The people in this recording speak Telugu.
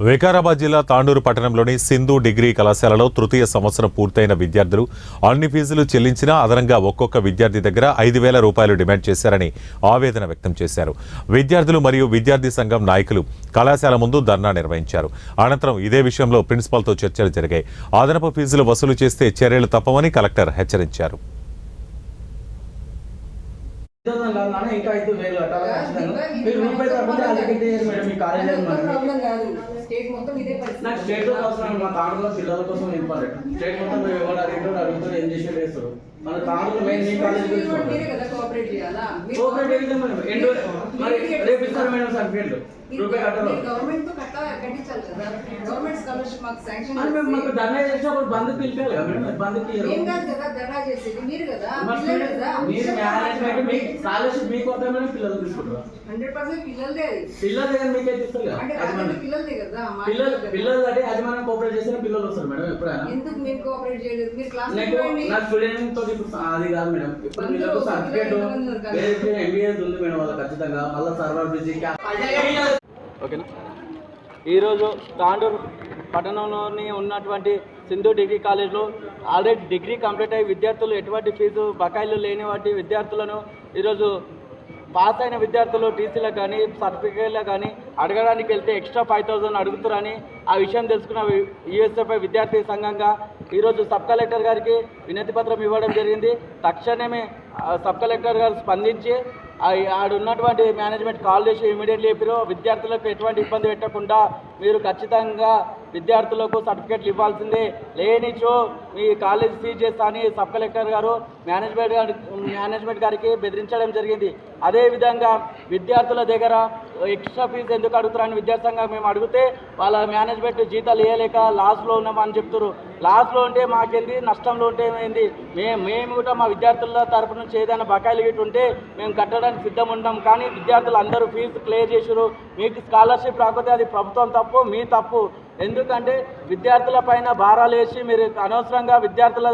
వికారాబాద్ జిల్లా తాండూరు పట్టణంలోని సింధు డిగ్రీ కళాశాలలో తృతీయ సంవత్సరం పూర్తయిన విద్యార్థులు అన్ని ఫీజులు చెల్లించినా అదనంగా ఒక్కొక్క విద్యార్థి దగ్గర 5,000 రూపాయలు డిమాండ్ చేశారని ఆవేదన వ్యక్తం చేశారు. విద్యార్థులు మరియు విద్యార్థి సంఘం నాయకులు కళాశాల ముందు ధర్నా నిర్వహించారు. అనంతరం ఇదే విషయంలో ప్రిన్సిపాల్తో చర్చలు జరిగాయి. అదనపు ఫీజులు వసూలు చేస్తే చర్యలు తప్పవని కలెక్టర్ హెచ్చరించారు. ఇంకా 5,000 కట్టాలి ఖచ్చితంగా. మీరు రూపాయి తప్పకుండా అడిగితే మేడం మీ కాలేజ్ నాకు స్టేట్ అవసరం. మా తాండూరులో పిల్లల కోసం ఇంపార్టెంట్. స్టేట్ మొత్తం మీరు ఎవరు అడుగుతారు ఏం చేసి వేస్తారు. మన తాండూరులో మెయిన్ మీ కాలేజ్ కోఆపరేట్ చేయాలి మేడం. మరి రేపు ఇస్తారు మేడం సర్టిఫికేట్లు. రూపాయి కట్టాలి. మాకు ధర్నా చేసినప్పుడు బంద్ పిలిపారు కదా మేడం. బంద్కి మీరు మేనేజ్మెంట్ మీ స్కాలర్షిప్ మీకు వద్ద మేడం. పిల్లలు తీసుకుంటారు 100% పిల్లల దగ్గర మీకైతే ఇస్తారు కదా. పిల్లలు అంటే అది మనం కోఆపరేట్ చేసిన పిల్లలు వస్తారు మేడం. ఎప్పుడైనా ఎందుకు మీరు కోఆపరేట్ చేయలేదు? మీరు క్లాస్ నా స్టూడెంట్ తోటి అది కాదు మేడం. ఇప్పుడు మీకు సర్టిఫికేట్ ఎంబీఏ ఉంది మేడం. వాళ్ళు ఖచ్చితంగా మళ్ళీ సర్వర్ బిజీ. ఓకేనా. ఈరోజు తాండూరు పట్టణంలోని ఉన్నటువంటి సింధు డిగ్రీ కాలేజ్లో ఆల్రెడీ డిగ్రీ కంప్లీట్ అయ్యి విద్యార్థులు ఎటువంటి ఫీజు బకాయిలు లేని వాటి విద్యార్థులను ఈరోజు పాస్ అయిన విద్యార్థులు టీసీలకు కానీ సర్టిఫికేట్లకు కానీ అడగడానికి వెళ్తే ఎక్స్ట్రా 5,000 అడుగుతారని ఆ విషయం తెలుసుకున్న యూఎస్ఎఫ్ఐ విద్యార్థి సంఘంగా ఈరోజు సబ్ కలెక్టర్ గారికి వినతి పత్రం ఇవ్వడం జరిగింది. తక్షణమే సబ్ కలెక్టర్ గారు స్పందించి ఆడున్నటువంటి మేనేజ్మెంట్ కాల్ చేసి ఇమీడియట్లీ చెప్పారు, విద్యార్థులకు ఎటువంటి ఇబ్బంది పెట్టకుండా మీరు ఖచ్చితంగా విద్యార్థులకు సర్టిఫికేట్లు లేనిచో మీ కాలేజ్ సీజ్ చేస్తా అని సబ్ కలెక్టర్ గారు మేనేజ్మెంట్ గారికి బెదిరించడం జరిగింది. అదేవిధంగా విద్యార్థుల దగ్గర ఎక్స్ట్రా ఫీజు ఎందుకు అడుగుతారని విద్యాసంఘం మేము అడిగితే వాళ్ళ మేనేజ్మెంట్ జీతాలు వేయలేక లాస్లో ఉన్నామని చెప్తారు. లాస్లో ఉంటే మాకేంది, నష్టంలో ఉంటే ఏంది, మేము కూడా మా విద్యార్థుల తరపు నుంచి ఏదైనా బకాయిలు గిట్టు ఉంటే మేము కట్టడానికి సిద్ధం ఉంటాం. కానీ విద్యార్థులు అందరూ ఫీజు క్లియర్ చేసారు. మీకు స్కాలర్షిప్ రాకపోతే అది ప్రభుత్వం తప్పు, మీ తప్పు. ఎందుకంటే విద్యార్థుల పైన భారాలు వేసి మీరు అనవసరంగా విద్యార్థుల